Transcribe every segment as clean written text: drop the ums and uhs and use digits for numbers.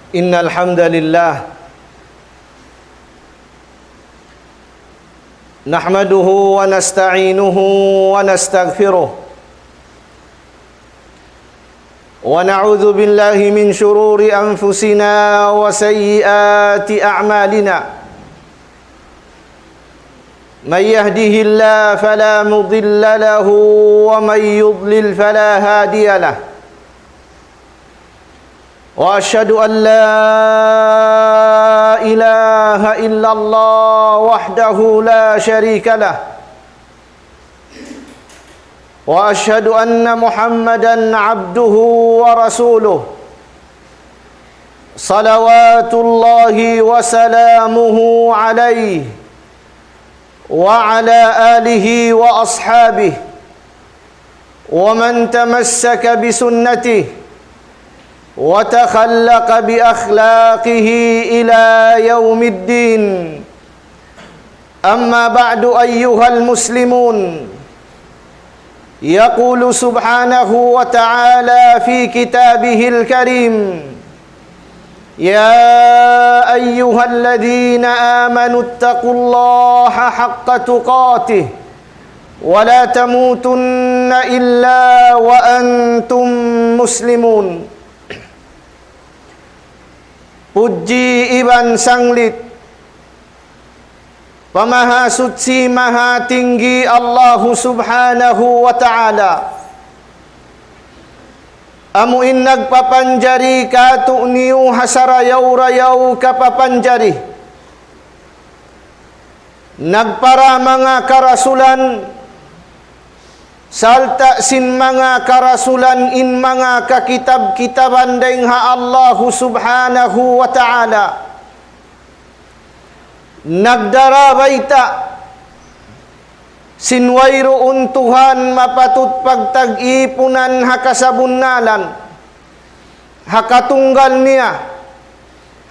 Innal hamdalillah nahmaduhu wa nasta'inuhu wa nastaghfiruh wa na'udzu billahi min shururi anfusina wa sayyiati a'malina. Man yahdihillahu fala mudilla lahu wa man yudlil fala hadiya lahu. Wa asyhadu an la ilaha illallah wahdahu la syarika lah. Wa asyhadu anna Muhammadan abduhu wa rasuluh. Salawatullahi wa salamuhu alaihi wa ala alihi wa ashabihi wa man tamassaka bi sunnatihi وتخلق بأخلاقه إلى يوم الدين. أما بعد أيها المسلمون، يقول سبحانه وتعالى في كتابه الكريم: يا أيها الذين آمنوا اتقوا الله حق تقاته ولا تموتن إلا وأنتم مسلمون. Puji iban sanglit, Pemaha suci maha tinggi Allah subhanahu wa ta'ala. Amuin nagpapanjari katu niu hasarayaw rayaw kapapanjari. Nagpara mga karasulan, salta sin mga karasulan in mga kakitab-kitaban daing ha Allah subhanahu wa ta'ala. Nagdarabayta sinwayro untuhan mapatut pagtag-ipunan hakasabunnalan, hakatunggal niya,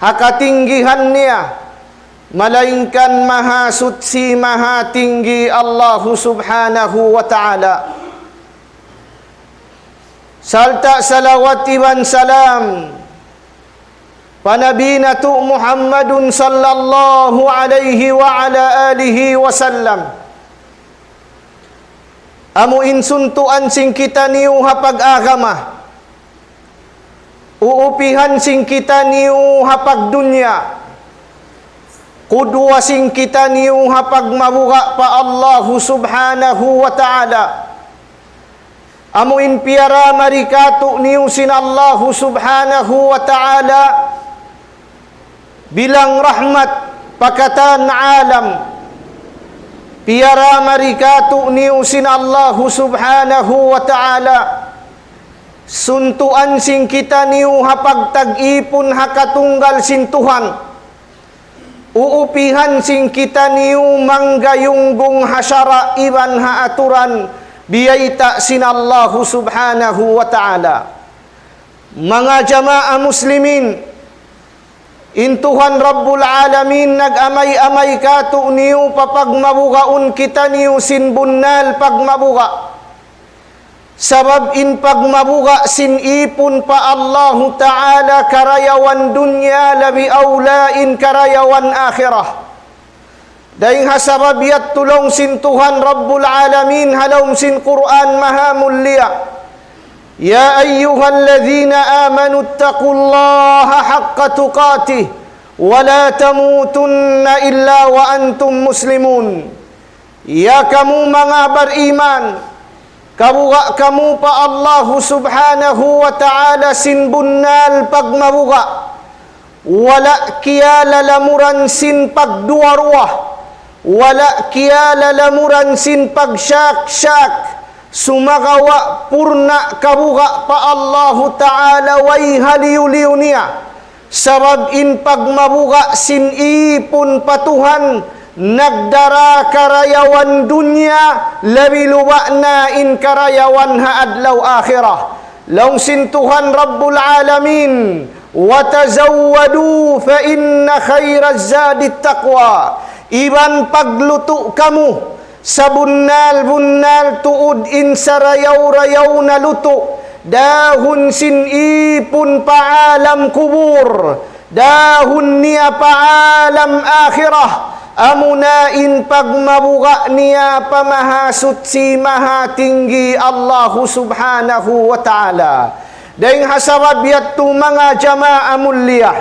hakatinggihan niya, malaingkan maha suci maha tinggi Allah subhanahu wa ta'ala. Salta salawat iban salam Panabina tu Muhammadun sallallahu alaihi wa ala alihi wasallam. Amu insuntuan sing kita niu hapag agama, uupihan sing kita niu hapag dunya, kudwa sing kita niu hapag mabuga pa Allah subhanahu wa ta'ala. Amuin piara marikatu niu sin Allah subhanahu wa ta'ala bilang rahmat pakatan alam. Piara marikatu niu sin Allah subhanahu wa ta'ala suntuan sing kita niu hapag tag-ipon hakatunggal sin Tuhan, uupihan sing kita niu manggayunggong hasyara iban haaturan biyaita sin Allah subhanahu wa ta'ala. Mga jamaah muslimin, intuhan Rabbul Alamin nag-amay-amay katu niu papagmabugaun kita niu sin bunnal pagmabuga. Sabab in pagmabuga sin ipun pa Allah Ta'ala karayawan dunya labi aulain karayawan akhirah. Daing hasababiyat tulong sin Tuhan Rabbul Alamin halawm sin Quran maha mulia. Ya ayyuhalladzina amanu attaqullaha haqqa tuqatih wa la tamutunna illa wa antum muslimun. Ya kamu mga beriman, kabuga kamu pa Allah subhanahu wa ta'ala sin bunnal pagmabuga. Wala kiyala lamuran sin pagduwarwah, wala kiyala lamuran sin pagsyak-syak. Sumagawa purna kabuga pa Allah Ta'ala way haliw-liw niya. Sabab in pagmabuga sin ipon patuhan nagdara karayawan dunya labi luba na in karayawan haadlaw akhirah. Laung sin Tuhan Rabbul Alamin, watazawwadu fa inna khairaz zadi taqwa. Iban pagluto kamu sa bunnal tuud in sa rayaw-rayaw na luto, dahun sin ipun paalam kubur, dahun niya paalam akhirah, amunain pagmabuka niya pamahasut si maha tinggi Allah subhanahu wa ta'ala. Daing hasabab yattu mga jama'a mulia,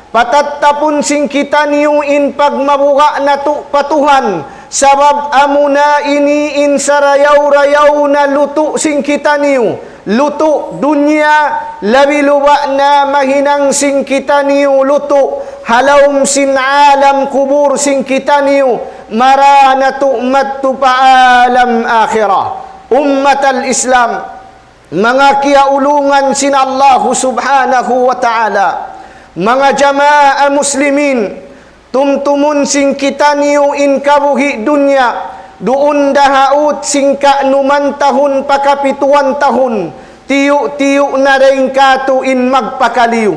patattapun sing kita niyuin pagmabuka na patuhan, sabab amuna ini in sarayaw-rayaw na luto sing kita niyo, luto dunya, labi luba na mahinang sing kita niyo luto, halawm sin alam kubur sing kita niyo, marana tu'mat paalam akhirah. Ummat al-Islam, mga kiaulungan sin Allah subhanahu wa ta'ala, mga jama'a muslimin, tumtumun sing kita niyo in kabuhi dunya, doon dahaut sing kaanuman tahun pakapituan tahun, tiyo-tiyo na rin kato in magpakaliw.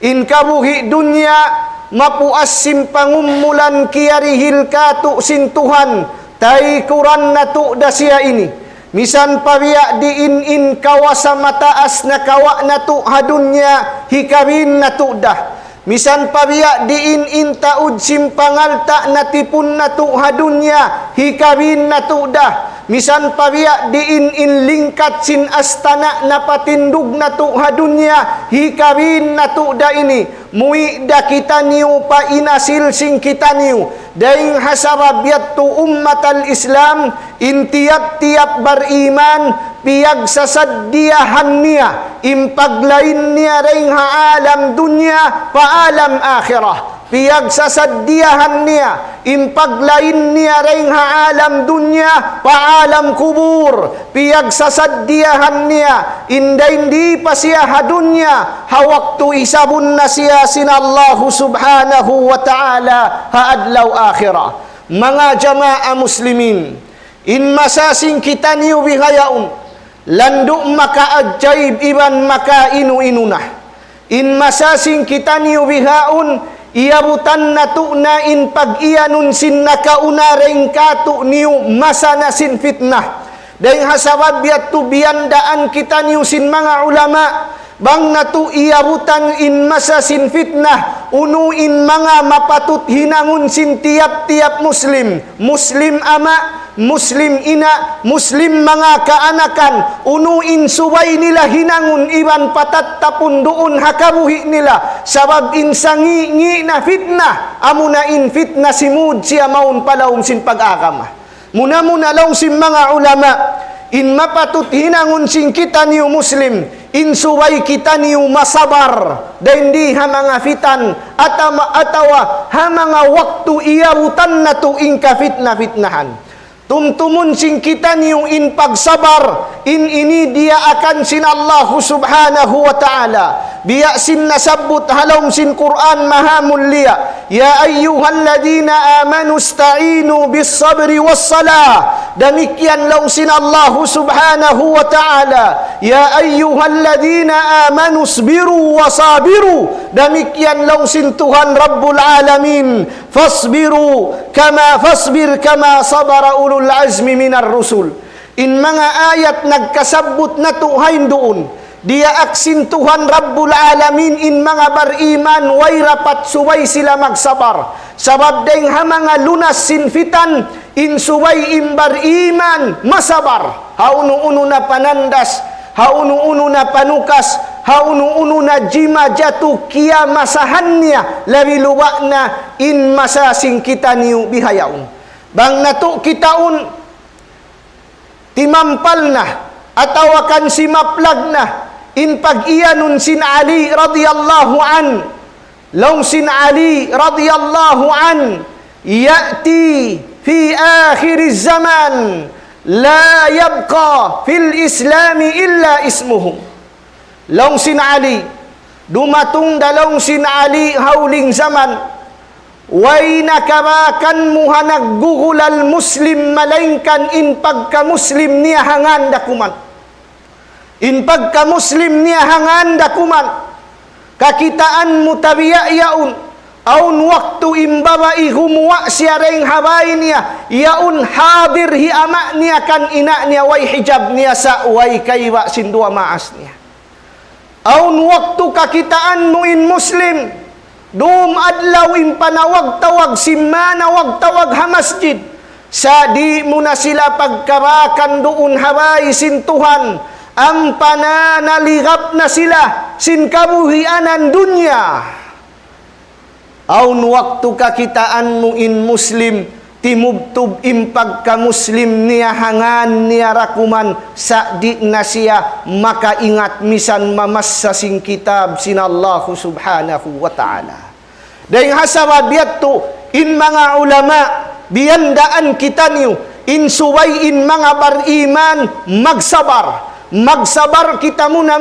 In kabuhi dunya, mapuas sim pangumulan kiarihil kato sin Tuhan, tay kuran na to da siya ini. Misan pabiya diin in kawa sa mataas na kawa na to hadunya, hikabin na to dah. Misan pabiya diin in taud simpangalta na tipun na tu hadunya, hikabin na tu dah. Misan pabiya diin in lingkat sin astana na patindug na tu hadunya, hikabin na tu dah ini. Mui da kita niyo pa inasil sing kita niyo. Daing hasabab yattu ummat al-Islam, in tiap-tiap beriman, piyag sasaddiyahan niya, impaglain niya ring haalam dunya, paalam akhirah. Piyag sasaddiyahan niya, impaglain niya ring haalam dunya, paalam kubur. Piyag sasaddiyahan niya, inday pa siya hadunya, hawaktu isabun na siya sinallahu subhanahu wa ta'ala haadlaw akhirah. Mga jama'a muslimin, in masasing kita niyo bihayaun, lando makaadjaib iban makainu-inunah. In masasing kita niyo bihaun, iabutan na tu na in pag-ianun sin nakaunareng katu niyo masa na sin fitnah. Dahil hasabab yattu biyandaan kita niyo sin mga ulama, bang na tu iabutan in masa sin fitnah, unuin mga mapatut hinangun sin tiap-tiap muslim, muslim ama, muslim ina, muslim mga kaanakan, unuin subay nila hinangun iban patattapun doon hakabuhi nila, sabab insangi na fitnah, amuna in fitnah simud siya maun palawm sin pag-akama. Muna-muna law sin mga ulama, in mapatut hinangun sin kita niyo muslim, in subay kita niyo masabar, dahil di ha mga fitan, atawa ha mga waktu iyabutan na to in kafitna-fitnahan. Tumtumun sing kita niyo in pagsabar, in ini dia akan sin Allah subhanahu wa ta'ala. Biya sin nasabut halawm sin Quran maha mulia. Ya ayyuhalladina amanu sta'inu bis sabri was salah. Demikian law sin Allah subhanahu wa ta'ala. Ya ayyuhalladina amanu sbiru wa sabiru. Demikian law sin Tuhan Rabbul Alamin. Fasbiru fasbir kama sabara ulul azmi minar rusul. In mga ayat nagkasabot na tuhain doon, dia aksin Tuhan Rabbul Alamin in mga bariman, way rapat suway sila magsabar. Sabab dahing ha mga lunas sinfitan, in suway imbar iman masabar. Hauno-uno na panandas, hauno-uno na panukas, hauno-uno na jima jatuh kia masahannya, labi luwa na in masasing kita niyo bihayaun. Bang nato kitaun, timampal na, atawakan si maplag na, in pag-iyanun sin Ali radiyallahu an, long sin Ali radiyallahu an, ya'ti fi akhir zaman, la yabqa fil islami illa ismuhu. Long sin Ali, dumatung dalong sin Ali hauling zaman, way nakabakan muha naggugulal muslim malaingkan in pagka muslim niya hangan dakuman. In pagka muslim niya hangan dakuman, kakitaan mo tabiya yaun, aun waktu imbabai humuwa siya ring habay niya, yaun hadir hi ama niya kan ina niya way hijab niya sa way kaywa sindua maas niya. Aun waktu kakitaan mo in Muslim, dum adlaw in panawag-tawag simana wag-tawag ha masjid, sa di mo na sila pagkarakan doon haray sintuhan, ang pananaligap na sila sin kabuhianan dunya. Aun waktu kakitaan mo in Muslim, timubtub impag ka Muslim niya hangan niya rakuman, sa di na siya makaingat misan mamassa sing kitab sin Allah subhanahu wa ta'ala. Dahil hasawabiyat to in mga ulama, biyandaan kita niyo, in suway in mga bariman, magsabar kita muna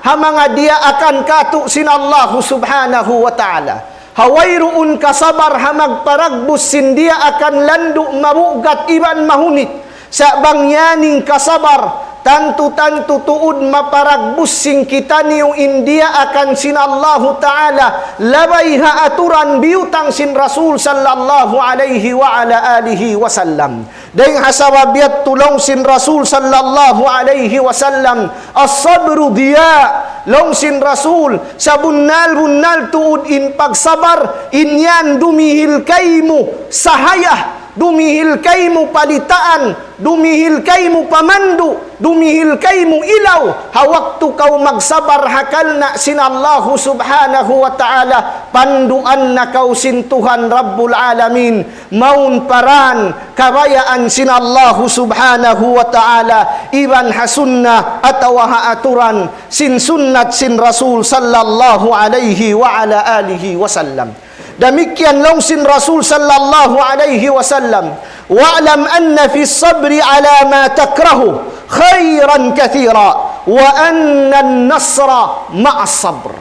ha mga dia akan katu sin Allah subhanahu wa ta'ala. Hawayroon kasabar ha magparagbus sindia akan landu mabugat iban mahunit, sa bangyaning kasabar tantu tuud maparagbus sing kita niyo india akan sin Allah ta'ala labay ha aturan biutang sin Rasul sallallahu alaihi wa ala alihi wasallam. Dahil hasawabiyat tulong sin Rasul sallallahu alaihi wasallam, as-sabru diya, long sin Rasul sa bunnal tuud in pagsabar, inyan dumihil kaymo sahayah, dumihil kaymo palitaan, dumihil kaymo pamandu, dumihil kaymo ilaw, hawaktu kau magsabar hakal na sin Allah subhanahu wa ta'ala, panduan na kau sin Tuhan Rabbul Alamin, maun paran kabayaan sin Allah subhanahu wa ta'ala, iban hasunna atawa haaturan sin sunnat sin Rasul sallallahu alaihi wa ala alihi wasallam. Demikian long sin Rasul sallallahu alaihi wasallam, wa'lam anna fi sabri ala ma takrahu khairan kathira wa anna an-nasra ma'as sabr.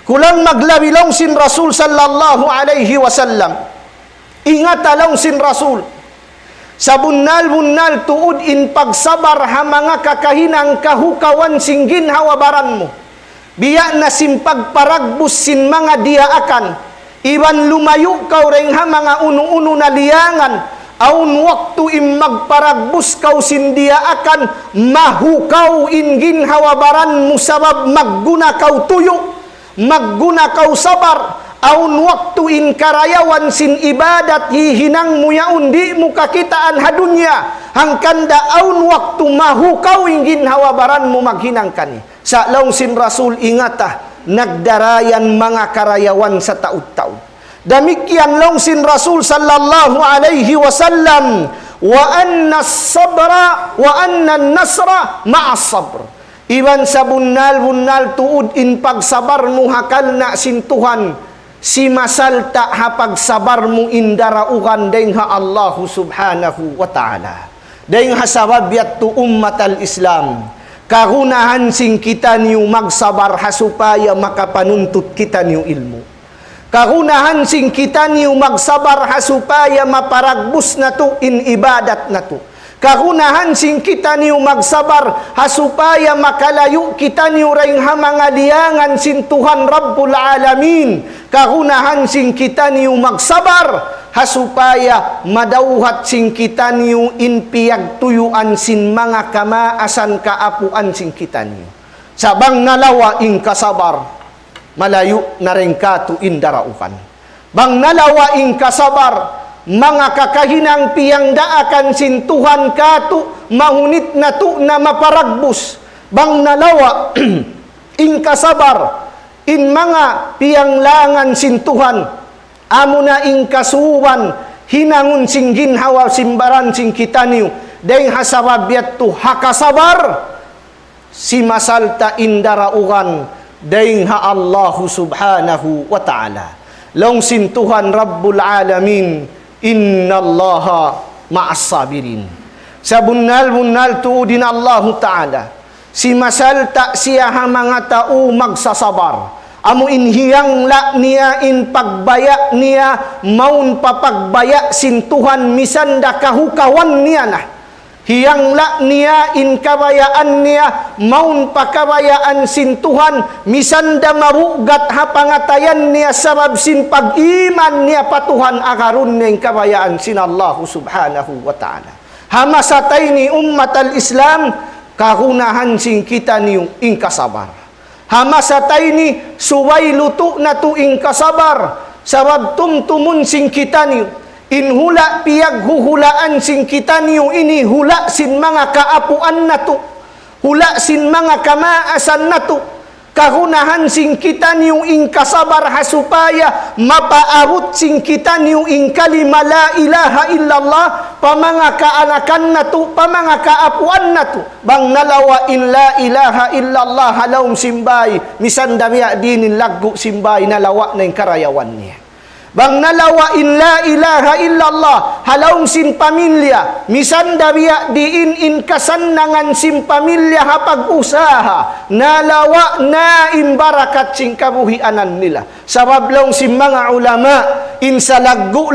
Kulang maglabi long sin Rasul sallallahu alaihi wasallam, ingat long sin Rasul sa bunnal tuud in pagsabar ha mga kakahinang kahukawan singgin hawabaran mo, biya na simpag paragbus sin mga diaakan, iban lumayo kau reng ha mga uno na liyangan, aun waktu im magparagbus kau sin diaakan, mahukaw ingin hawabaran mo sabab magguna kau tuyo, magguna kau sabar, aun waktu in karayawan sin ibadat hihinang mo yaun di mo kakitaan hadunya, hangkanda aun waktu mahukaw ingin hawabaran mo maghinang kani. Sa laong sin Rasul ingatah, nagdarayan mga karayawan sa taud-taud. Demikian laong sin Rasul sallallahu alaihi wasallam, wa anna sabra wa anna nasra ma'as sabr. Iban sa bunnal tuud in pagsabar mo hakal na sin Tuhan, si masalta ha pagsabar mo indaraukan deng ha Allah subhanahu wa ta'ala. Deng ha sababyat tu ummatal Islam, kahunahan sing kita niyo magsabar ha supaya makapanuntut kita niyo ilmu. Kahunahan sing kita niyo magsabar ha supaya maparagbus na to in ibadat na to. Kahunahan sing kita niyo magsabar ha supaya makalayo kita niyo ring ha mga liyangan sin Tuhan Rabbul Alamin. Kahunahan sing kita niyo magsabar ha supaya madauhat sing kita niyo in piyagtuyuan sin mga kamaasan kaapuan sing kita niyo. Sabang nalawa ing kasabar, malayo na rin katu indaraukan. Bang nalawa ing kasabar, mga kakahinang piyangdaakan sin Tuhan katu, mahunit na tu na maparagbus. Bang nalawa ing kasabar, in mga piyanglangan sin Tuhan, amo na ing kasuwan, hinangun sing ginhawa simbaran sing kita niyo, dahil hasababyat tu hakasabar, si masalta indaraugan, dahil ha Allah subhanahu wa ta'ala. Long sin Tuhan Rabbul Alamin, innallaha ma'as sabirin. Sa bunnal tuudin Allah ta'ala, si masalta siya ha mga tao magsasabar, amo inhiyang la niya in pagbaya niya, maun papagbaya sin Tuhan misanda kahukawan niya na. Hiyang la niya in kabayaan niya, maun pakabayaan sin Tuhan, misanda marugat ha pangatayan niya sabab sin pag-iman niya patuhan akarun niya in kabayaan sin Allah subhanahu wa ta'ala. Hamasatay ni ummat al-Islam, kahunahan sing kita niyo ing kasabar. Hamasa tayo ni suway luto na tu ing kasabar. Sabab tumtumun sing kita niyo. Inhula piyag huhulaan sing kita niyo ini hula sin mga kaapuan na tu. Hula sin mga kamaasan na tu. Kahunahan sing kita niyo ing kasabar hasupaya mapaabot sing kita niyo ing kalima la ilaha illallah pamanga kaanakan na tu pamanga kaapuan na tu bang nalawa in la ilaha illallah halawm simbay misan damiya dinin laggu simbay nalawa na ing karayawan niya. Bang nalawa in la ilaha illallah halawng sin pamilya misan dawiya diin in kasannangan sin pamilya hapag usaha nalawa na in barakat sing kabuhianan nila sabab long sin mga ulama in sa laggu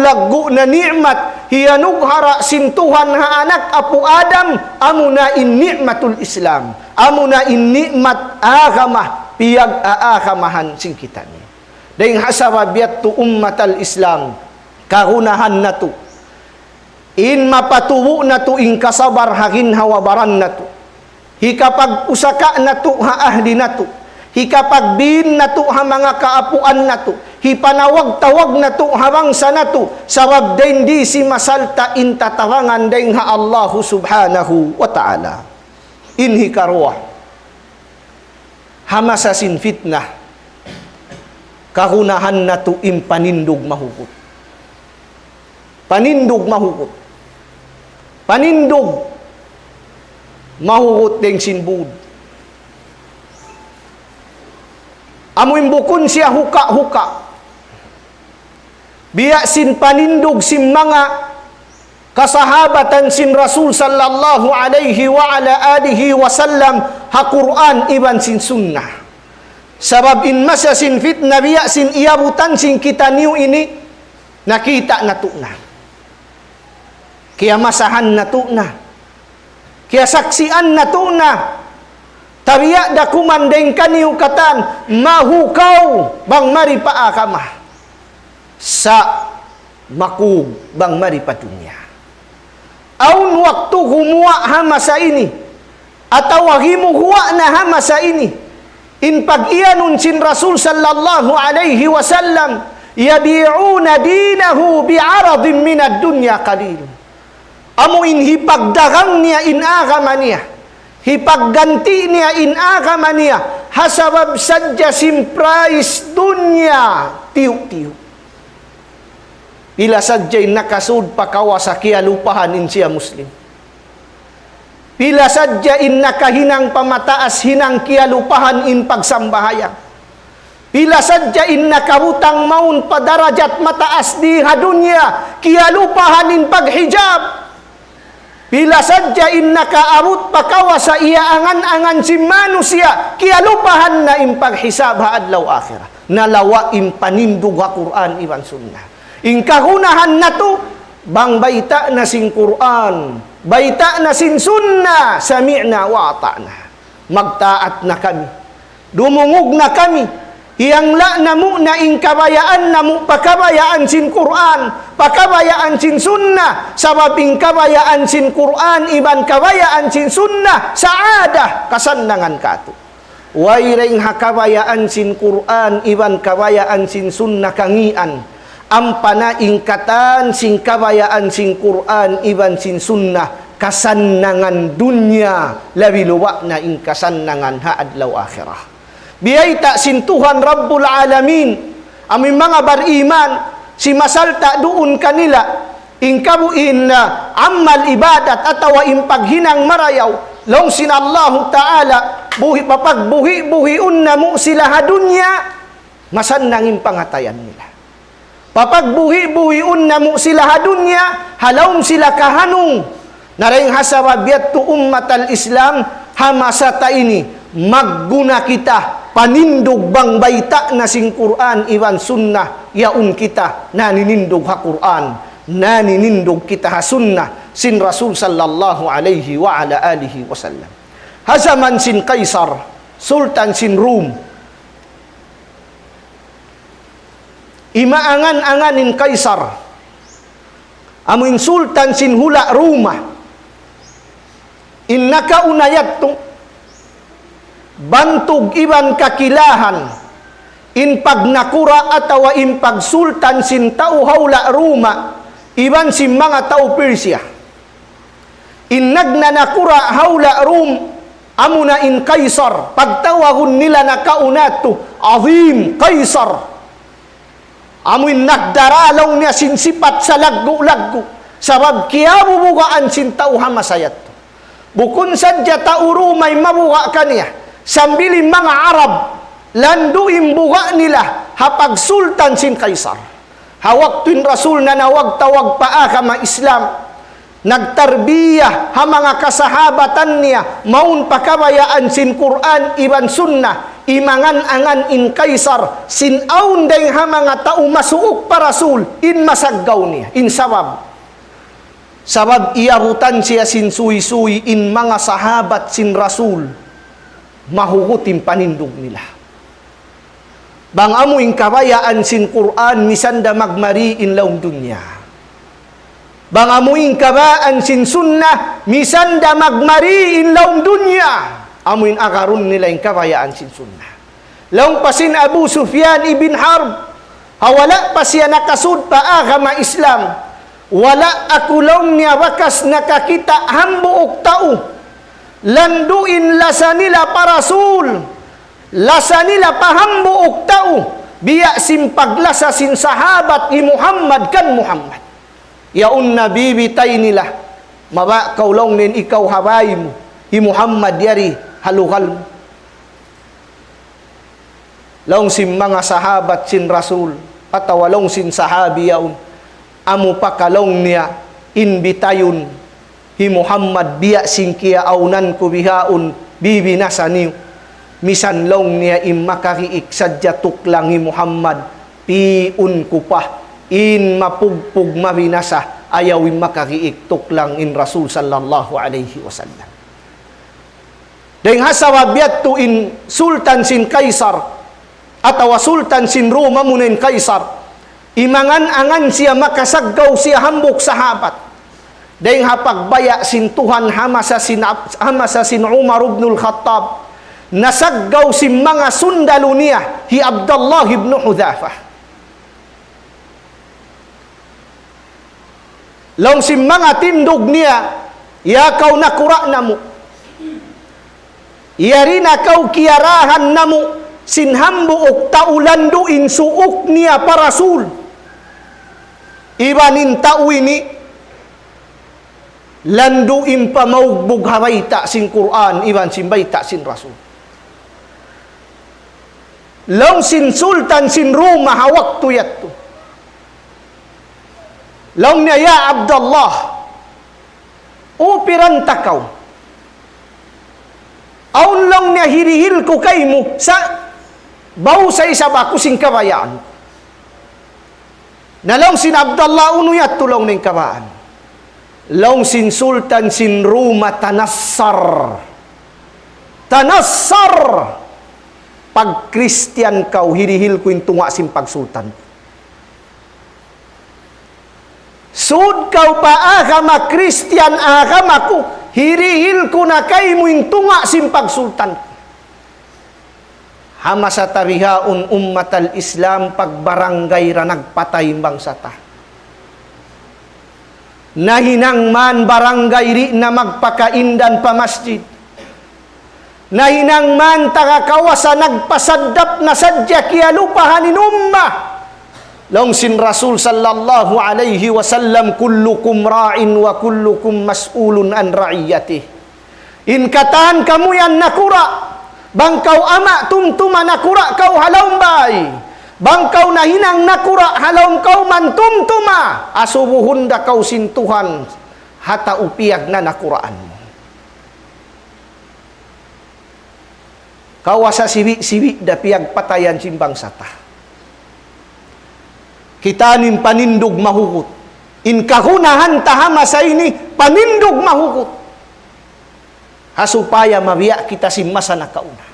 na ni'mat hiyanughara sin Tuhan ha anak apu Adam amuna in ni'matul Islam amuna in ni'mat agamah piyag aagamahan sing kita niya. Dahing hasababiyat tu ummatal Islam kahunahan na tu in mapatuwo na tu in kasabar hagin hawabaran na tu hikapag usaka na tu ha ahdi na tu hikapag bin na tu ha mga kaapuan na tu hipanawag-tawag na tu habangsa na tu sabab din di si masalta in tatawangan dahing ha Allahu subhanahu wa ta'ala in hikarwa hamasasin fitnah kahunahan na tu im panindog mahukot. Panindog mahukot. Panindog mahukot deng sinbud. Amuin bukun siya huka-huka. Biya sin panindog sin mga kasahabatan sin Rasul sallallahu alaihi wa ala alihi wasallam ha Quran iban sin sunnah. Sabab in masa sin fitna biya sin iabutan sin kita niyo ini nakita na tu na. Kaya masahan na tu na. Kaya saksian na tu na. Tabiya da kumandeng kaniyo katan mahukaw bang mari paakamah sa makug bang mari patunya. Aun waktu humuwa hamasa ini atau wahimu huwa na hamasa ini. In pag-iyanun sin Rasul sallallahu alaihi wasallam yabi'una dinahu bi'aradin minad dunya qalil. Amo in hipagdagang niya in agama niya. Hipagganti niya in agama niya. Hasabab sadya sin price dunya tiyo-tiyo. Pila sadya in nakasud pakawa sa kialupahan in siya Muslim. Pila sadya in nakahinang pamataas hinang kialupahan in pagsambahayang. Pila sadya in nakabutang maun padarajat mataas di hadunya kialupahan in paghijab. Pila sadya in nakaabot pakawa sa iaangan-angan si manusia kialupahan na in paghisab ha adlaw akhirah. Nalawa in panindog ha Quran iban sunnah. In kahunahan na to bang baita na sing Quran baita na sin sunnah sami'na wa ata'na magtaat na kami dumungog na kami hiyangla na mo na ing kabayaan na mo pakabayaan sin Quran pakabayaan sin sunnah sabab ing kabayaan sin Quran iban kabayaan sin sunnah saadah kasannangan kato way ring hakabayaan sin Quran iban kabayaan sin sunnah kangian ampana ingkatan sing kabayaan sing Quran iban sin sunnah kasannangan dunya labi luwa na ing kasannangan ha adlaw akhirah. Biyay ta sin Tuhan Rabbul Alamin aming mga bariman si masalta doon kanila ing kabuin na amal ibadat atawa ing paghinang marayaw long sin Allah Ta'ala buhi papagbuhi-buhiun na mo sila ha dunya masannangin pangatayan nila. Papagbuhi-buhiun na mo sila ha dunya, halawm sila kahanong. Naring hasababiyat tu ummatal Islam, hamasata ini, magguna kita, panindog bang baita na sing Quran, iwan sunnah, yaun kita, naninindog ha Quran, naninindog kita ha sunnah, sin Rasul sallallahu alaihi wa ala alihi wasallam. Hazaman sin Kaisar, Sultan sin Rum, imaangan-anganin Kaisar amuin Sultan sin hula Roma innaka unayat tu bantug iban kakilahan in pagnakura atawa in pagsultan sin tao haula Roma iban sin mga tao Persia in nagnanakura haula Rum amuna in Kaisar pagtawahon nila na kaunato azim Kaisar amuin nagdaralaw niya sinsipat sa laggo-laggo sabab kiyabubugaan sin tao hamasayat bukun sadya tao Rumay mabuga kaniya sambilin mga Arab landuin buga nila hapag sultan sin Kaisar hawak tuin Rasul na nawag tawag paa kama Islam nagtarbiya ha mga kasahabatan niya maun pakabayaan sin Quran iban sunnah imangan-angan in Kaisar sin aun day ha mga tao masuok pa Rasul in masaggaw niya in sabab iabutan siya sin suy-suy in mga sahabat sin Rasul mahugutin panindog nila bang amuing kabayaan sin Quran misanda magmari in laong dunya bang amuing kabaan sin sunnah misanda magmari in laong dunya amuin akarun nila yung kabayaan sin sunnah laong pasin Abu Sufyan ibn Harb hawala pa siya nakasud pa agama Islam wala akulong niya wakas nakakita hambuok tao landuin lasa nila pa Rasul lasa nila pa hambuok tao biya sin paglasa sin sahabat ni Muhammad kan Muhammad yaun nabibitay nila maba kaulong nin ikaw habay mo i Muhammad yari halukal mo laong sin mga sahabat sin Rasul patawalong sin sahabi yaun amu pakalong niya inbitayon hi Muhammad biya sin kia aunan ko bihaon bibinasa niyo misan long niya imakariik sadya tuklang hi Muhammad piun ko pa in mapugpug mabinasa ayawin makariik tuklang in Rasul sallallahu alaihi wasallam dahil hasawabiyat to in sultan sin Kaisar atawa sultan sin Roma munin Kaisar imangan-angan siya makasaggaw siya hambok sahabat dahil hapagbaya sin Tuhan hamasa sin Umar ibn al-Khattab nasaggaw sin mga sundalo niya hi Abdullah ibn Hudhafah laong sin mga tindog niya yakaw nakura na mo yari na kaw kiyarahan na mo sinhambuok taulanduin suok niya para Rasul ibanin tao ini landuin pa maugbog habayta sin Quran iban sin bayta sin Rasul long sin sultan sin Roma hawak tuyat to long niya ya Abdullah upiran takaw aun lang niya hirihil ko kay mo sa baw sa isa ba kusing kabayaan na long sin Abdullah unuyat tulong ng kabaan long sin sultan sin Roma tanassar pag Christian kaw hirihil ko yung tunga sin pagsultan sud kaw pa agama Christian agama ko hirihil ko na kay mo yung tunga sin pagsultan hama sa tarihaon ummatal Islam pagbarangay ra nagpatay bangsa ta nahinang man barangay ri na magpakaindan pa masjid nahinang man takakawasa nagpasaddap na sadya kiya lupahan in ummah long sin Rasul sallallahu alaihi wasallam kullukum ra'in wa kullukum mas'ulun an ra'iyati in katahan kamu yan nakura bangkaw ama tumtuma nakura kau halawng bay bangkaw nahinang nakura halawng kau man tumtuma asubuhon da kau sin Tuhan hata upiyag na nakuraan mo kawasa siwi da piyag patayan sin bangsa ta kita nin panindog mahugot in kahunahan tahama sa ini panindog mahugot hasupaya mabiya kita si masa nakauna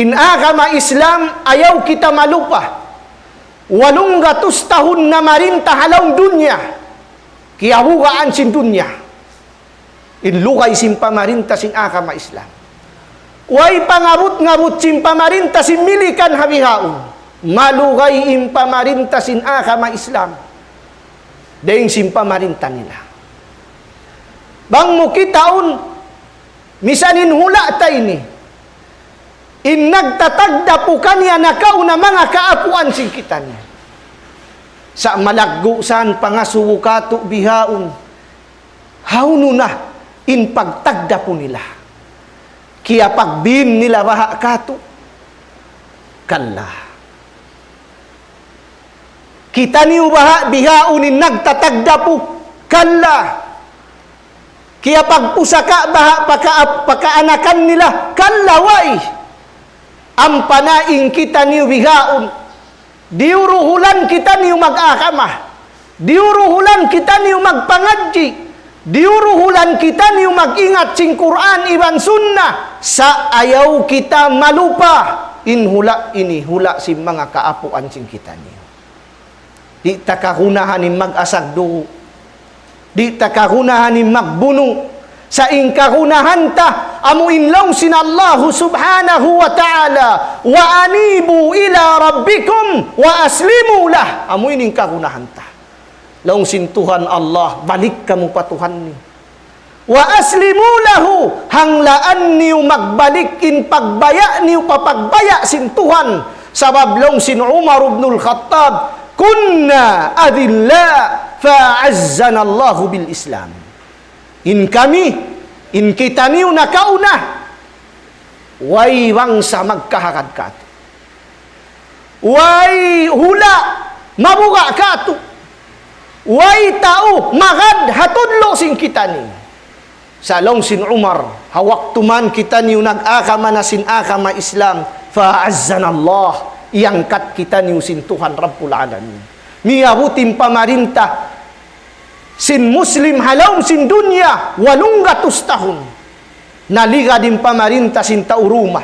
in agama Islam ayaw kita malupa 800 tahun na marinta halawng dunya kiyabugaan sin dunya Inlukay sin pamarinta sin agama Islam. Way pangabot-ngabot sin pamarinta sin milikan habihaon. Malugay in pamarinta sin agama Islam. Dahil sin pamarinta nila. Bang mo kitaon, misanin hula tayo ni. In nagtatagda po kanya na kauna mga kaapuan sin kita niya. Sa malaggusan pangasubukato bihaon, hauno na in pagtagda po nila. Kaya pagbin nila baha kato, kalla. Kita niyo baha bihaon in nagtatagda po, kalla. Kaya pagpusaka baha pakaanakan nila, kallaway. Ang panaing kita niyo bihaon, diuruhulan kita niyo mag-akama, diuruhulan kita niyo magpangadji, diuruhulan kita niyo mag-ingat sing Quran iban sunna, sa ayaw kita malupa, inhula inihula si mga kaapuan sing kita niyo. Di ta kahunahan ni mag-asagdo, di ta kahunahan ni magbuno, sa ingkahunahan ta, amuinlaw sin Allah subhanahu wa ta'ala, wa anibu ila rabbikum, wa aslimu lah. Amuin ingkahunahan ta. Laong sin Tuhan Allah, balik kamu pa Tuhan ni. Wa aslimu lahu, hanglaan niyo magbalik in pagbaya niyo papagbaya sin Tuhan. Sabab laong sin Umar ibn al-Khattab, kunna adilla fa'azzana Allahu bil Islam. In kami, in kita niyo nakauna, way bangsa magkahakad kato. Way hula, mabuga kato. Way tao, magad hatudlo sin kita niyo. Sa long sin Umar, hawak tuman kita niyo nag-akama na sin akama Islam, fa'azzan Allah, iangkat kita niyo sin Tuhan Rabbul Alamin. Miyabutin pamarinta, sin Muslim halaw sin dunya 800 tahun. Naliga din pamarinta sin tao Roma.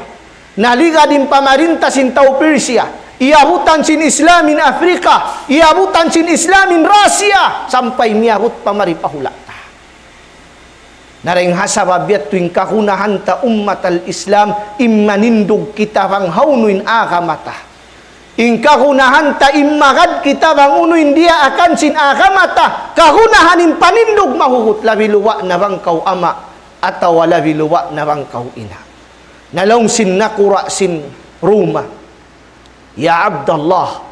Naliga din pamarinta sin tao Persia. Iabutan sin Islam in Afrika. Iabutan sin Islam in Russia. Sampai miabot pamaripahula ta. Naring hasababiat tuwing kahunahan ta ummat al-Islam immanindog kita bang haunuin agamata. In kahunahan ta imagad kita bang unuin dia akan sin agamata, kahunahan in panindog mahuhut labi luwa na bang kau ama ataw labi luwa na bang kau ina. Nalong sin nakura sin Roma, ya Abdallah,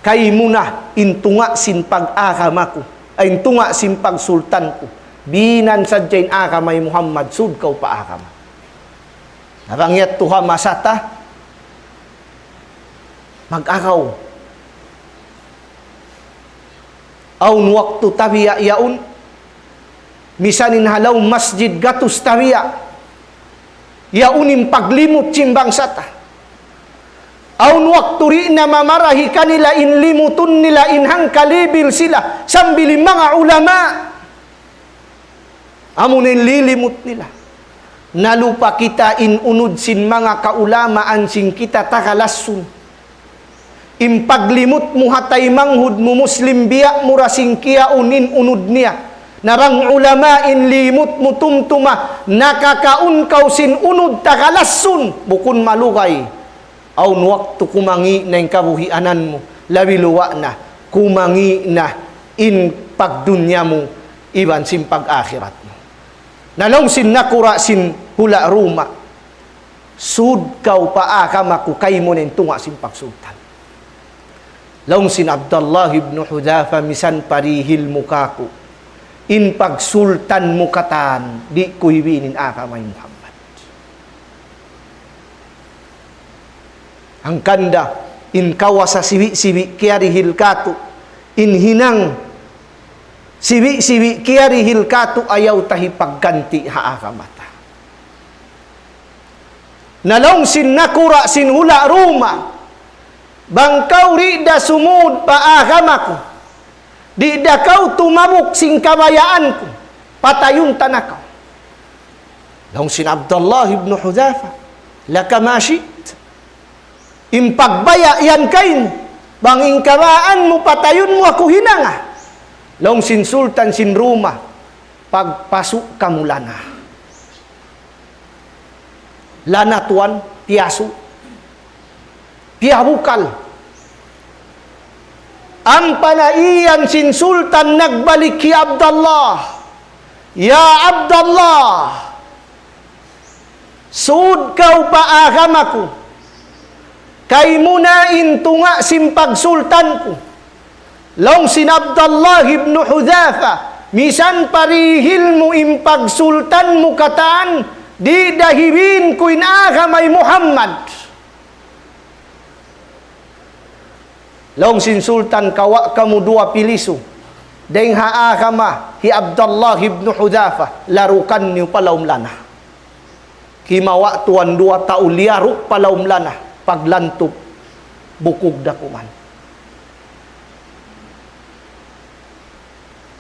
kay muna intunga sin pag-agama ko, ay intunga sin pag-sultan ko, binan sadya in agamay Muhammad, sud kau pa-agama. Nabangyat tuha masata, mag-agaw. Aun waktu tabiya yaun, misanin halaw masjid gatus tabiya, yaunin paglimot simbang sata. Aun waktu ri na mamarahi kanila in limutun nila inhang kalibil sila, sambili mga ulama, amunin lilimut nila. Nalupa kita in unod sin mga kaulamaan sin kita takalasun. Impaglimut mo hatay manghud mo muslim biya murasing kia unin unod niya. Narang ulama in limut mo tumtuma nakakaun kaw sin unod takalasun bukun malugay. Aun waktu kumangi na yung kabuhianan mo labi luwa na kumangi na in pagdunya mo iban sin pag-akhirat mo. Nalong sin nakura sin hula Roma, sud kaw paakama ku kay mo nin tunga sin pagsultan. Laong sin Abdullah ibn Hudhafa misan parihil mukaku, in pagsultan mukatan di kuhibinin akamay Muhammad. Ang kanda in kawasa siwi-siwi kiarihil katu, in hinang siwi-siwi kiarihil katu ayaw tahi pagganti haakamata. Nalong sin nakura sin hula Roma, bangkaw rida sumud paagama ko, di da kau tumabok sing kabayaan ko, patayun tanakaw. Laong sin Abdullah ibn Hudhafa, laka masyit, impagbaya yan kain, bang ingkamaan mo patayun mo ako hinanga. Laong sin Sultan sin Roma, pagpasok kamu lana. Lana tuan, piasu. Piabukal. Ampanaian sin sultan nagbalik ki Abdullah. Ya Abdullah, sud kau pa agamaku. Kay muna intunga simpag sultanku. Long sin Abdullah ibn Hudhafa, misan parihil mo impag sultan mo kataan, di dahibin ko inagamay Muhammad. Long sin sultan kawa kamu dua pilisu. Deng haagama hi Abdullah ibn Hudhafa, larukan niyo palaum lana. Kimawa tuan dua tau liaruk palaum lana, paglantup bukog dakuman.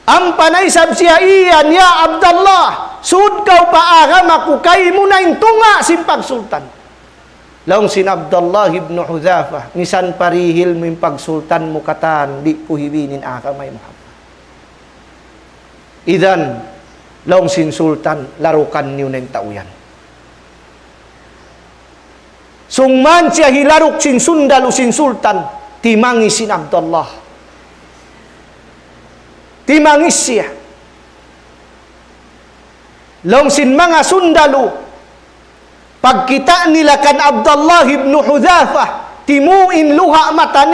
Ampanay sabsiya iyan, ya Abdullah, sud kau paagamaku kay mo na intunga simpag sultan. Long sin Abdullah ibn Hudhafa, misan parihil mo impag sultan mo katan, di ko hibinin agamay Muhammad. Idan, long sin sultan, larukan niyo na yung tauyan. Sungman siya hilaruk sin sundalo sin sultan, timangis sin Abdullah. Timangis siya. Long sin mga sundalo, pagkita nila kan Abdullah ibn Hudhafa, timuin luha mata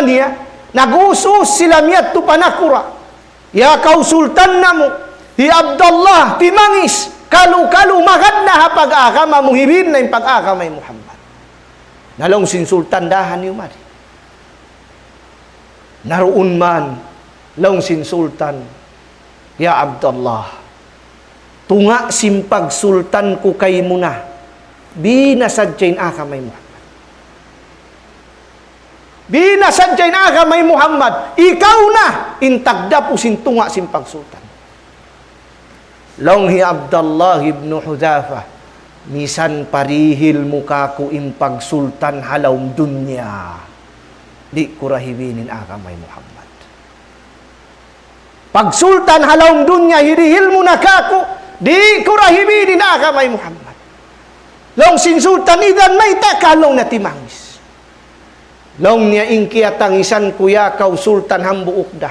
niya, nag-usus sila miyat tu panakura. Ya kau sultan namo, hi Abdullah timangis, kalu-kalu magad na hapag-agama mo hibin na yung pag-agamay Muhammad. Nalong sin sultan dahan yung mari. Naroon man, long sin sultan, ya Abdullah, tunga simpag sultan ko kay muna, binasadyain agamay Muhammad. Binasadyain agamay Muhammad, ikaw na intagda po sintunga simpag sultan. Long hi Abdullah ibn Hudhafa, misan parihil muka ko impag sultan halawm dunya, di kurahibinin agamay Muhammad. Pag sultan halawm dunya, hirihil mo na kako, di kurahibinin agamay Muhammad. Long sin sultan idan may takalong na timangis. Long niya ingkiatangisan kuya kau sultan hambuok da.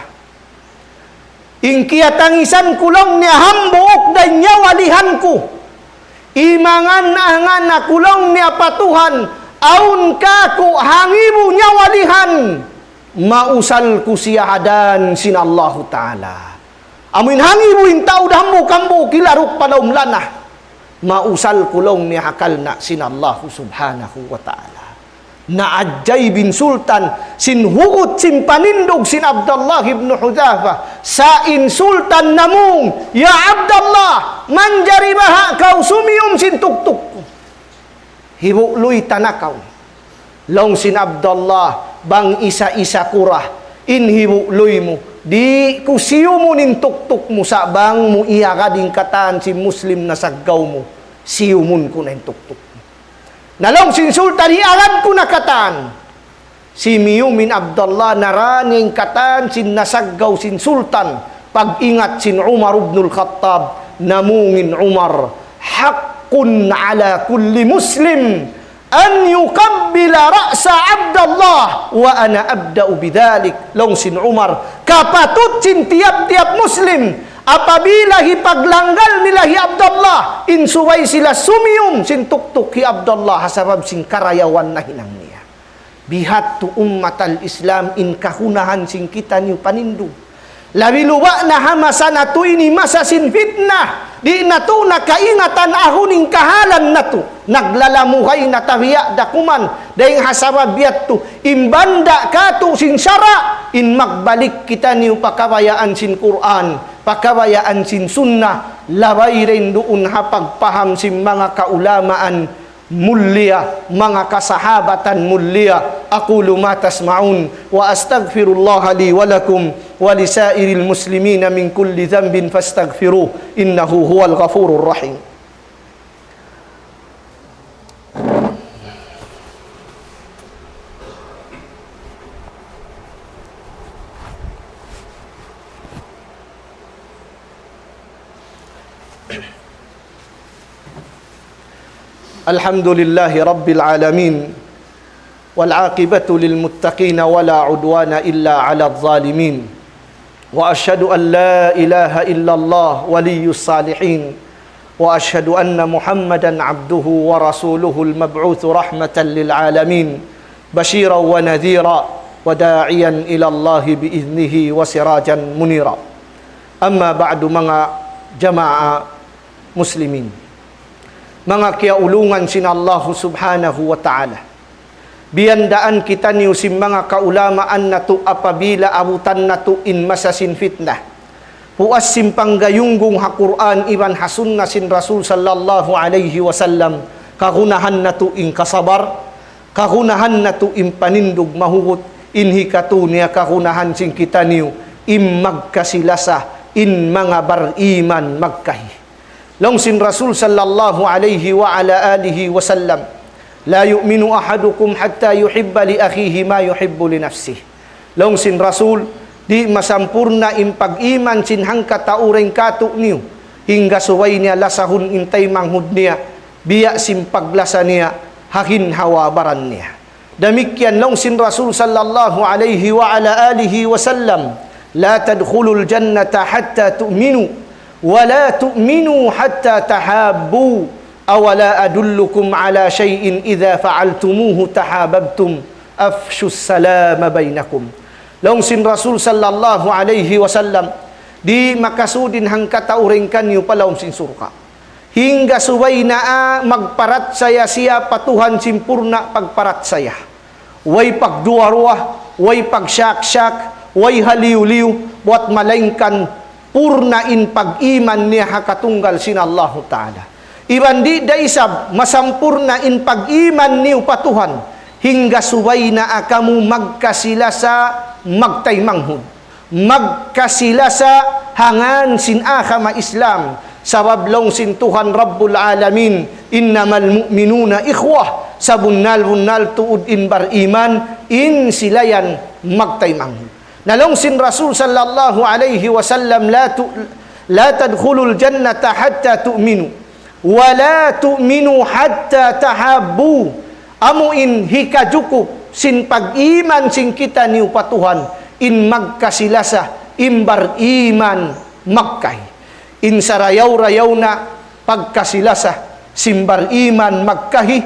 Ingkiatangisan kulong niya hambuok da nyawalihan ko. Imangan angan na kulong niya patuhan, aun ka ko hangibu nyawalihan. Mausal ku siyahadan sin Allah Ta'ala. Amin hangibu intao dahamu kambu kilaruk palaum lana. Mausal kulong niya hakal na sin Allah Subhanahu wa Ta'ala. Naadjay bin sultan sin huut sin panindog sin Abdullah ibn Hudhafa sa in sultan namung, ya Abdullah, manjari baha kau sumiyum sin tuktuk hibu luy tanakaw. Long sin Abdullah, bang isa-isa kurah in hibu luy mo, di kusiyo mo nin tuktuk mo sa bang mo iya kading kataan si muslim na saggaw mo, siyumun ko na in tuktuk. Nalong sin sultan, hiagad ko na katan. Si Miyumin Abdullah naraning katan sin nasaggaw sin sultan. Pag-ingat sin Umar ibn al-Khattab, namungin Umar, haqqun ala kulli muslim an yukabbila ra'sa Abdullah wa ana abda'u bidhalik. Long sin Umar, kapatut sin tiap-tiap muslim, apabila hipaglanggal nila hi Abdullah, insuway sila sumiyum sin tuktuk hi Abdullah hasabab sin karayawan na hinang niya. Bihat tu ummatal Islam in kahunahan sin kita niyo panindu. Labi luwa na hamasa na to ini masa sin fitnah. Di na to nakaingatan ahuning kahalan na to. Naglalamuhay na tahiya dakuman. Dahil hasabab biat to imbanda ka to sin syara. In magbalik kita niyo pakabayaan sin Quran, pakabayaan sin sunnah, labay rin doon hapagpaham sin mga kaulamaan mulia, mga kasahabatan mulia. Aqulu ma tasma'un wa astaghfirullah li wa lakum wa lisairil muslimina min kulli dhanbin fastaghfiruh innahu huwal ghafurur rahim. Alhamdulillahi Rabbil Alamin. Wal'aqibatu lilmuttaqina wala udwana illa 'alal zalimin. Wa asyhadu an la ilaha illallah waliyyus salihin. Wa asyhadu anna Muhammadan 'abduhu wa rasuluhul mab'utsu rahmatan lil alamin. Basyiran wa nadhira wa da'iyan ila Allah biiznihi wa sirajan munira. Amma ba'du, mga jamaah muslimin, mga kiaulungan sin Allah subhanahu wa ta'ala, biyandaan kita niyo si mga kaulamaan na to apabila abutan na to in masasin fitnah, puas sin panggayunggong ha Quran iban hasunna sin Rasul sallallahu alaihi wasallam, kahunahan na to in kasabar, kahunahan na to in panindog mahugot, inhi katu niya kahunahan sin kita niyo in magkasilasa in mga bariman magkahi. Long sin Rasul sallallahu alaihi wa ala alihi wa sallam, la yu'minu ahadukum hatta yuhibba li akhihi ma yuhibbu li nafsihi. Long sin Rasul, di masampurna in pag-iman sin hangka taureng katu niyo, hingga suway niya lasahun intay manghud niya, biya sin paglasa niya, hakin hawabaran niya. Damikyan long sin Rasul sallallahu alaihi wa ala alihi wa sallam, la tadkhulul jannata hatta tu'minu ولا تؤمنوا حتى تحابوا أولا أدلكم على شيء إذا فعلتموه تحاببتم أفشوا السلام بينكم. Long sin Rasul sallallahu alaihi wasallam, di makasudin hangka taurengkan yu palawm sin surka, hingga suway naa magparat saya siya patuhan simpurna pagparat saya, way pagduarwa, way pagsyak-syak, way haliw-liw, buat malengkan purna in pag-iman niya hakatunggal sin Allah Ta'ala. Iban di daisab masampurna in pag-iman niyo patuhan, hingga suway na akamu magkasilasa magtaymanghud, magkasilasa hangan sin akama Islam, sabablong sin Tuhan Rabbul Alamin, innamal mu'minuna ikhwah, sabunnal tuud in bariman, in silayan magtaymanghud. Nalong sin Rasul sallallahu alaihi wasallam, la tadkhulul jannata hatta tu'minu wa la tu'minu hatta tahabbu. Amuin hikajukup sin pag-iman sin kita niyo patuhan, in magkasilasa imbar iman magkay, in sarayaw-rayaw na pagkasilasa simbar iman magkahi,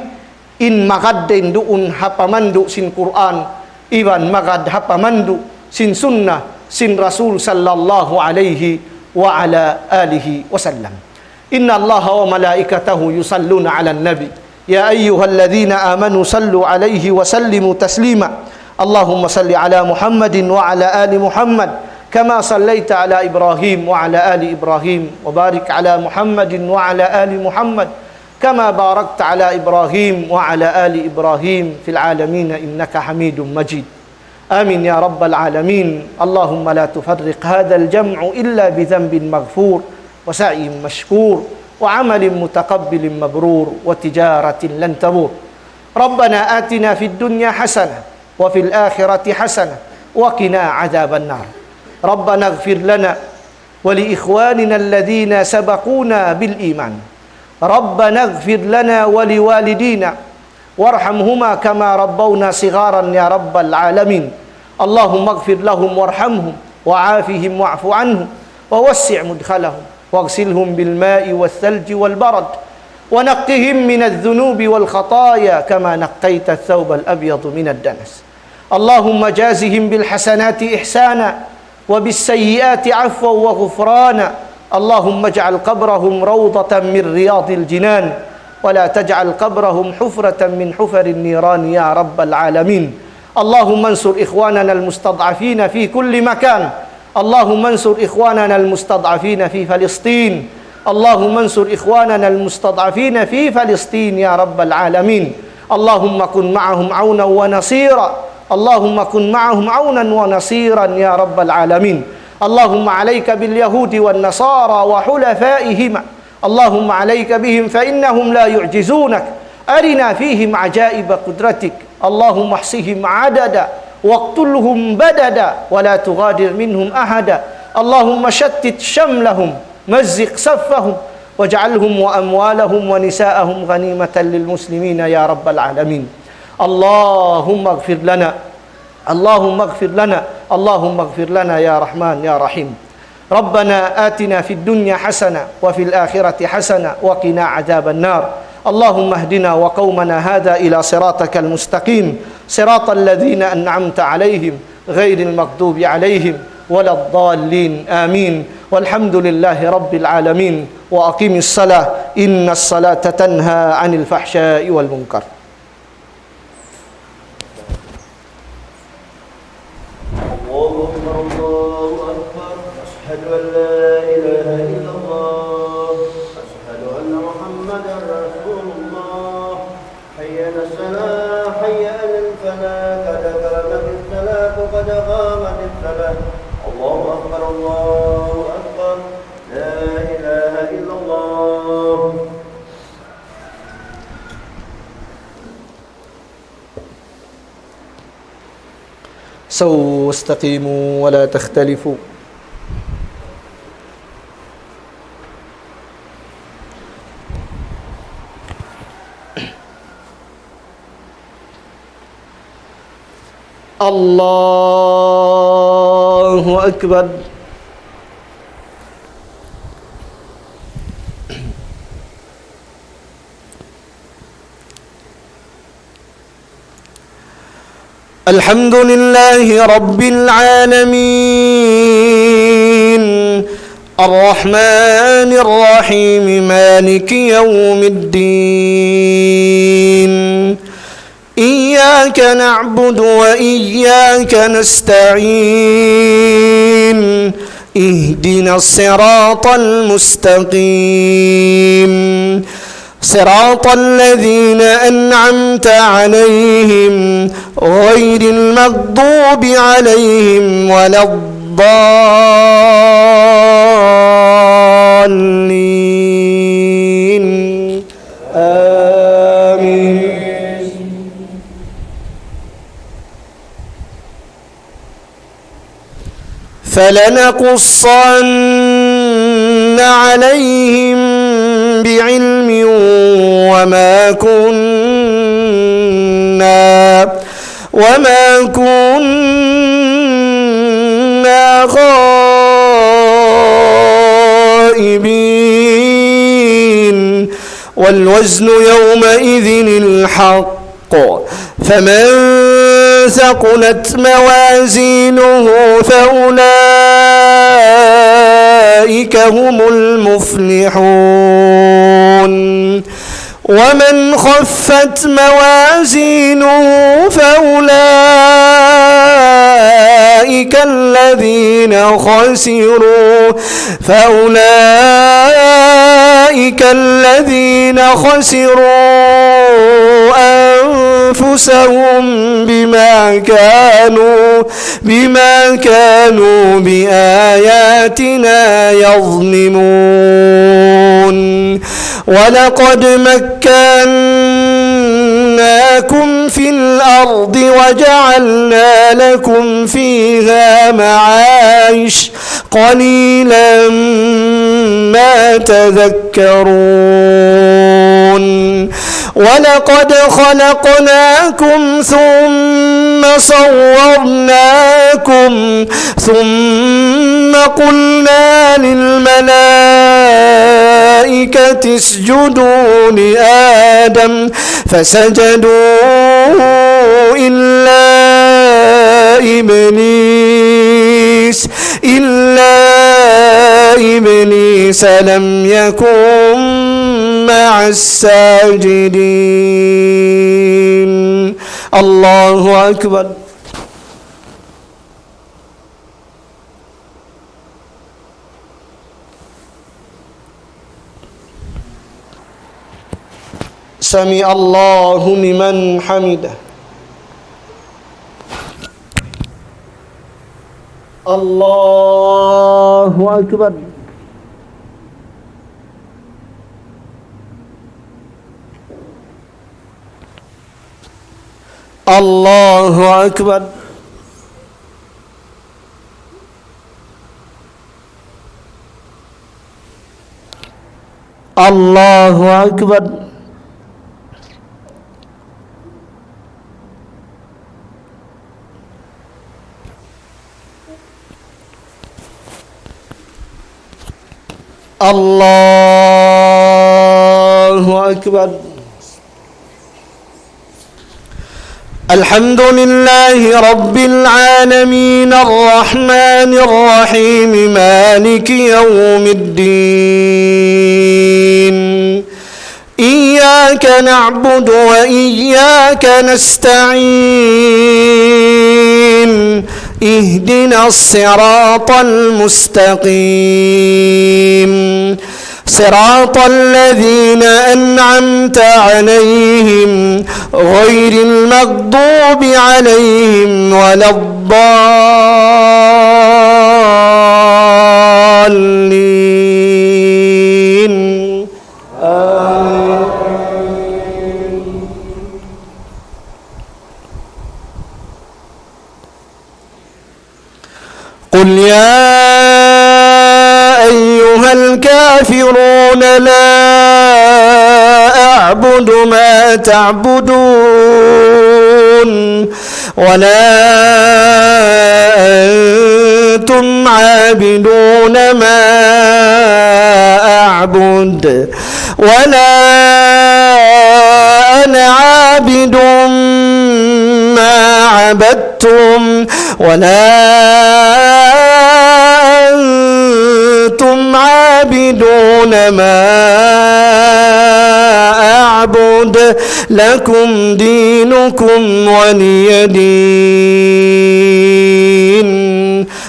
in magadden doon hapamandu sin Quran, iban magad hapamandu sin sunnah sin Rasul sallallahu alaihi wa ala alihi wasallam. Inna Allaha wa malaikatahu yusalluna ala nabi ya ayyuhalladhina amanu sallu alaihi wa sallimu taslima. Allahumma salli ala Muhammadin wa ala ali Muhammad kama sallaita ala Ibrahim wa ala ali Ibrahim, wa barik ala Muhammadin wa ala ali Muhammad kama barakta ala Ibrahim wa ala ali Ibrahim fil alamin innaka Hamidum Majid. آمين يا رب العالمين. اللهم لا تفرق هذا الجمع إلا بذنب مغفور وسعي مشكور وعمل متقبل مبرور وتجارة لن تبور. ربنا آتنا في الدنيا حسنة وفي الآخرة حسنة وقنا عذاب النار. ربنا اغفر لنا ولإخواننا الذين سبقونا بالإيمان. ربنا اغفر لنا ولوالدينا وارحمهما كما ربونا صغارا يا رب العالمين. اللهم اغفر لهم وارحمهم وعافهم واعف عنهم ووسع مدخلهم واغسلهم بالماء والثلج والبرد ونقهم من الذنوب والخطايا كما نقيت الثوب الأبيض من الدنس. اللهم جازهم بالحسنات إحسانا وبالسيئات عفوا وغفرانا. اللهم اجعل قبرهم روضة من رياض الجنان ولا تجعل قبرهم حفرة من حفر النيران يا رب العالمين. اللهم انصر إخواننا المستضعفين في كل مكان. اللهم انصر إخواننا المستضعفين في فلسطين. اللهم انصر إخواننا المستضعفين في فلسطين يا رب العالمين. اللهم كن معهم عونا ونصيرا. اللهم كن معهم عونا ونصيرا يا رب العالمين. اللهم عليك باليهود والنصارى وحلفائهما. اللهم عليك بهم فإنهم لا يعجزونك. أرنا فيهم عجائب قدرتك. اللهم احصهم عددا واقتلهم بددا ولا تغادر منهم أحدا. اللهم شتت شملهم مزق صفهم واجعلهم وأموالهم ونساءهم غنيمة للمسلمين يا رب العالمين. اللهم اغفر لنا، اللهم اغفر لنا، اللهم اغفر لنا يا رحمن يا رحيم. ربنا آتنا في الدنيا حسنة وفي الآخرة حسنة وقنا عذاب النار. اللهم اهدنا وقومنا هذا إلى صراطك المستقيم، صراط الذين أنعمت عليهم غير المغضوب عليهم ولا الضالين. آمين. والحمد لله رب العالمين. وأقم الصلاة إن الصلاة تنهى عن الفحشاء والمنكر. الله أكبر الله أكبر، أشهد أن لا إله إلا الله، أشهد أن محمدا رسول الله. حي على الصلاة حي على الفلاح، قد قامت الصلاة قد قامت الصلاة. الله أكبر الله أكبر، لا إله إلا الله. سووا واستقيموا ولا تختلفوا. الله أكبر. الحمد لله رب العالمين، الرحمن الرحيم، مالك يوم الدين. إياك نعبد وإياك نستعين، اهدنا الصراط المستقيم، صراط الذين أنعمت عليهم غير المغضوب عليهم ولا الضالين. آمين. فلنقصن عليهم بعلم وما كنا غائبين. والوزن يومئذ الحق، فمن ثقلت موازينه فأولئك هم المفلحون. ومن خفت موازينه فأولئك الذين خسروا أنفسهم بما كانوا بآياتنا يظلمون. ولقد مكناكم في الأرض وجعلنا لكم فيها معايش، قليلا ما تذكرون. ولقد خلقناكم ثم صورناكم ثم قلنا للملائكة اسجدوا لآدم فسجدوا إلا إبليس لم يكن مع الساجدين. الله أكبر. سمع الله لمن حمده. الله أكبر. الله أكبر. Allahu Akbar. Allahu Akbar. الحمد لله رب العالمين الرحمن الرحيم مالك يوم الدين إياك نعبد وإياك نستعين اهدنا الصراط المستقيم صراط الذين أنعمت عليهم غير المغضوب عليهم ولا الضالين آمين. قل يا أيها الكافرون لا أعبد ما تعبدون ولا أنتم عابدون ما أعبد ولا أنا عابد ما عبدتم ولا أنتم عابدون ما أعبد لكم دينكم ولي دين.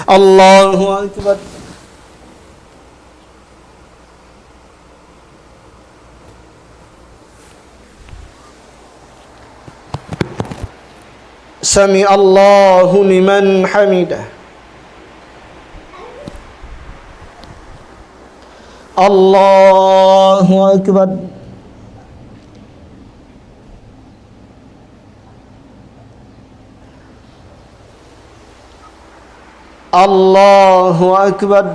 الله أكبر. سمع الله لمن حمده. الله أكبر. الله أكبر.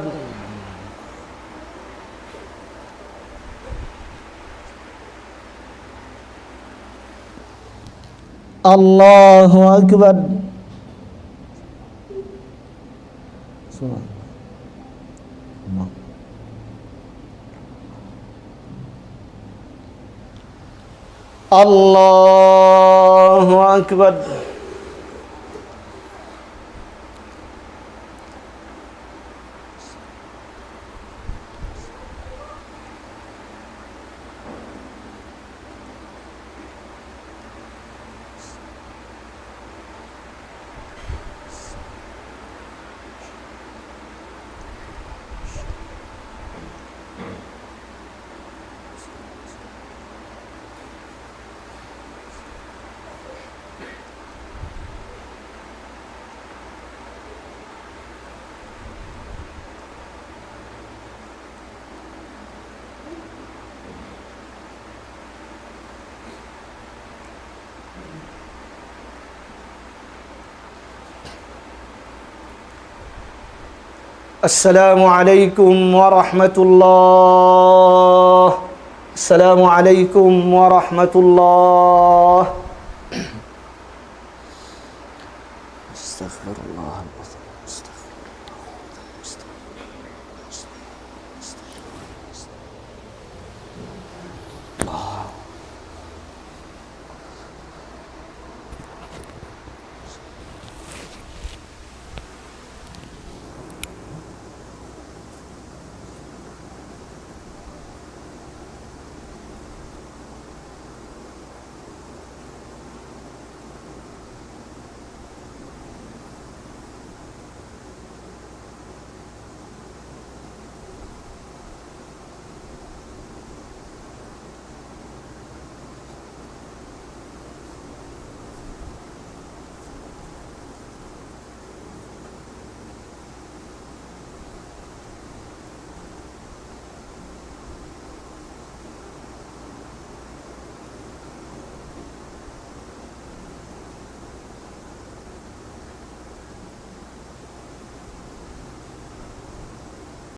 الله أكبر. الله أكبر. السلام عليكم ورحمة الله. السلام عليكم ورحمة الله.